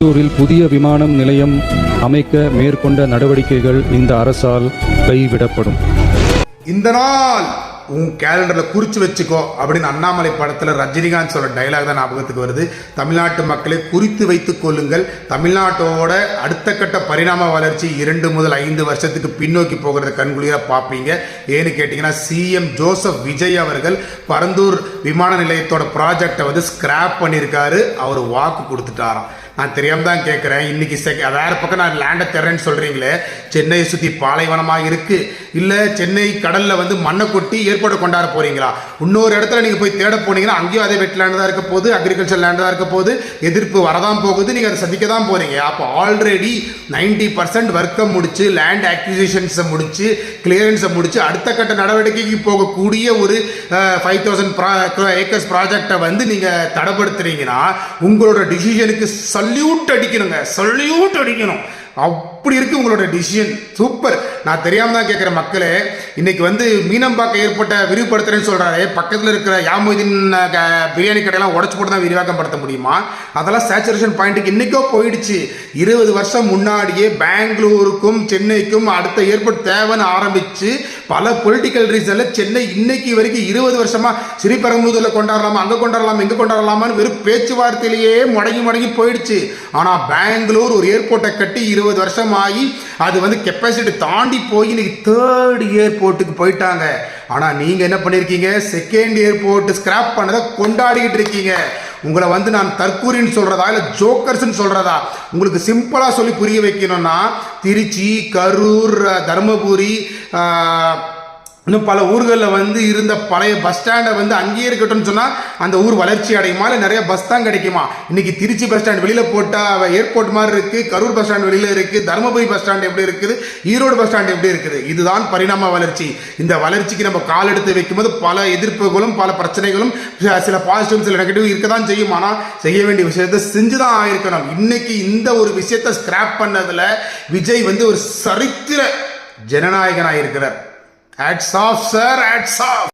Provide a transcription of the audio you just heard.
பரந்தூரில் புதிய விமான நிலையம் அமைக்க மேற்கொண்ட நடவடிக்கைகள் இந்த அரசால் கைவிடப்படும். இந்த நாள் உன் கேலண்டர்ல குறிச்சு வச்சுக்கோ அப்படின்னு அண்ணாமலை படத்துல ரஜினிகாந்த் சொல்ற டைலாக் தான் ஞாபகத்துக்கு வருது. தமிழ்நாட்டு மக்களை குறித்து வைத்துக் கொள்ளுங்கள். தமிழ்நாட்டோட அடுத்த கட்ட பரிணாம வளர்ச்சி 2 முதல் 5 வருஷத்துக்கு பின்னோக்கி போகிறத கண்குளிரா பார்ப்பீங்க. ஏன்னு கேட்டீங்கன்னா, சிஎம் ஜோசப் விஜய் அவர்கள் பரந்தூர் விமான நிலையத்தோட ப்ராஜெக்டை வந்து ஸ்கிராப் பண்ணியிருக்காரு. அவர் வாக்கு கொடுத்துட்டாராம். நான் தெரியாம தான் கேட்குறேன். இன்னைக்கு வேற பக்கம் நான் லேண்டை தர்றேன்னு சொல்றீங்களே, சென்னையை சுற்றி பாலைவனமாக இருக்கு, இல்லை சென்னை கடல்ல வந்து மண்ணை கொட்டி ஏற்பாடு கொண்டாட போறீங்களா? இன்னொரு இடத்துல நீங்க போய் தேட போனீங்கன்னா அங்கேயும் அதே வெட் லேண்ட் தான் இருக்க போகுது, அக்ரிகல்ச்சர் லேண்ட் தான் இருக்க போகுது, எதிர்ப்பு வரதான் போகுது, நீங்க அதை சந்திக்க தான் போறீங்க. அப்போ ஆல்ரெடி 90% ஒர்க்கை முடிச்சு, லேண்ட் அக்விசிஷன்ஸை முடிச்சு, கிளியரன்ஸை முடிச்சு அடுத்த கட்ட நடவடிக்கைக்கு போகக்கூடிய ஒரு 5000 ஏக்கர்ஸ் ப்ராஜெக்டை வந்து நீங்க தடைப்படுத்துறீங்கன்னா உங்களோட டிசிஷனுக்கு சல்யூட் அடிக்கணுங்க, சல்யூட் அடிக்கணும். அப்படி இருக்கு உங்களோட டிசிஷன். சூப்பர். நான் தெரியாம தான் கேட்குற மக்களே, இன்னைக்கு வந்து மீனம்பாக்கம் ஏற்பட்ட விரிவுபடுத்துறேன்னு சொல்றாரு. பக்கத்தில் இருக்கிற யாமுதீன் பிரியாணி கடையெல்லாம் உடச்சு போட்டு தான் விரிவாக்கம் படுத்த முடியுமா? அதெல்லாம் சேச்சுரேஷன் பாயிண்ட்டுக்கு இன்னைக்கோ போயிடுச்சு. 20 வருஷம் முன்னாடியே பெங்களூருக்கும் சென்னைக்கும் அடுத்த ஏற்பட்டு தேவைன்னு ஆரம்பிச்சு பல பொலிட்டிக்கல் ரீசன்ல சென்னை இன்னைக்கு வரைக்கும் 20 வருஷமா ஸ்ரீபெரும்புதூர்ல கொண்டாடலாமா, அங்க கொண்டாடலாமா, இங்க கொண்டாடலாமான்னு வெறும் பேச்சுவார்த்தையிலேயே முடங்கி போயிடுச்சு. ஆனா பெங்களூர் ஒரு ஏர்போர்ட்டை கட்டி 20 வருஷம் ஆகி அது வந்து கெப்பாசிட்டி தாண்டி போய் இன்னைக்கு 3rd ஏர்போர்ட்டுக்கு போயிட்டாங்க. ஆனா நீங்க என்ன பண்ணிருக்கீங்க? 2nd ஏர்போர்ட் ஸ்கிராப் பண்ணதை கொண்டாடிக்கிட்டு இருக்கீங்க. உங்களை வந்து நான் தற்கூரின்னு சொல்றதா இல்லை ஜோக்கர்ஸ்ன்னு சொல்றதா? உங்களுக்கு சிம்பிளா சொல்லி புரிய வைக்கணும்னா, திருச்சி, கரூர், தருமபுரி, இன்னும் பல ஊர்களில் வந்து இருந்த பழைய பஸ் ஸ்டாண்டை வந்து அங்கேயே இருக்கட்டும்னு சொன்னால் அந்த ஊர் வளர்ச்சி அடையுமா, இல்லை நிறைய பஸ் தான் கிடைக்குமா? இன்னைக்கு திருச்சி பஸ் ஸ்டாண்ட் வெளியில் போட்டால் ஏர்போர்ட் மாதிரி இருக்குது, கரூர் பஸ் ஸ்டாண்ட் வெளியில் இருக்குது, தருமபுரி பஸ் ஸ்டாண்ட் எப்படி இருக்குது, ஈரோடு பஸ் ஸ்டாண்ட் எப்படி இருக்குது? இதுதான் பரிணாம வளர்ச்சி. இந்த வளர்ச்சிக்கு நம்ம கால் எடுத்து வைக்கும்போது பல எதிர்ப்புகளும் பல பிரச்சனைகளும் சில பாசிட்டிவ் சில நெகட்டிவ் இருக்க தான் செய்யும். ஆனால் செய்ய வேண்டிய விஷயத்தை செஞ்சு தான் ஆயிருக்கணும். இன்னைக்கு இந்த ஒரு விஷயத்தை ஸ்கிராப் பண்ணதில் விஜய் வந்து ஒரு சரித்திர ஜனநாயகனாக இருக்கிறார். Hats off, sir. Hats off.